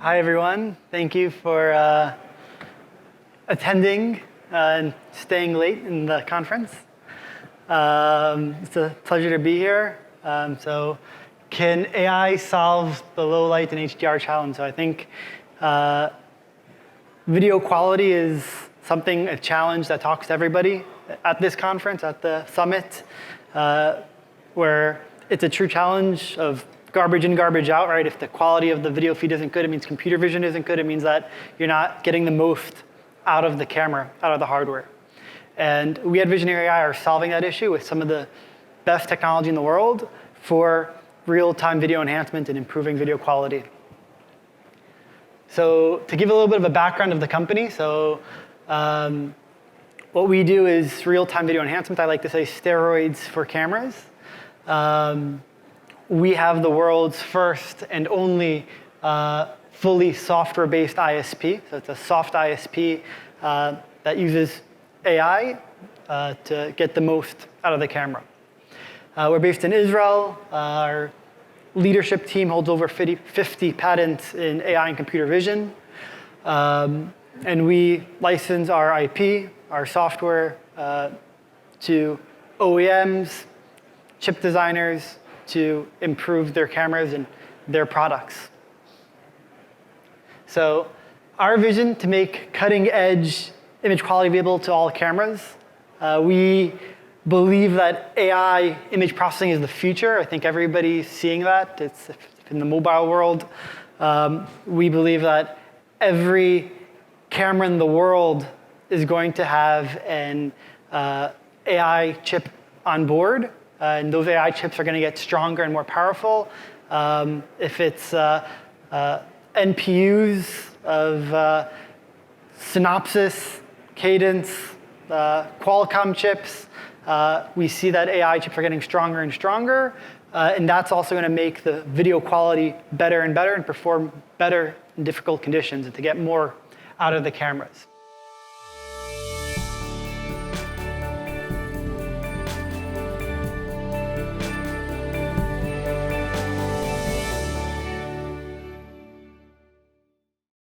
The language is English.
Hi, everyone. Thank you for attending and staying late in the conference. It's a pleasure to be here. So can AI solve the low light and HDR challenge? So I think video quality is a challenge that talks to everybody at this conference, at the summit, where it's a true challenge of garbage in, garbage out, right? If the quality of the video feed isn't good, it means computer vision isn't good. It means that you're not getting the most out of the camera, out of the hardware. And we at Visionary.ai are solving that issue with some of the best technology in the world for real-time video enhancement and improving video quality. So to give a little bit of a background of the company, what we do is real-time video enhancement. I like to say steroids for cameras. We have the world's first and only fully software-based ISP. So it's a soft ISP that uses AI to get the most out of the camera. We're based in Israel. Our leadership team holds over 50 patents in AI and computer vision. And we license our IP, our software, to OEMs, chip designers, to improve their cameras and their products. So our vision to make cutting-edge image quality available to all cameras. We believe that AI image processing is the future. I think everybody's seeing that. It's in the mobile world. We believe that every camera in the world is going to have an AI chip on board. And those AI chips are going to get stronger and more powerful. If it's NPUs of Synopsys, Cadence, Qualcomm chips, we see that AI chips are getting stronger and stronger. And that's also going to make the video quality better and better and perform better in difficult conditions and to get more out of the cameras.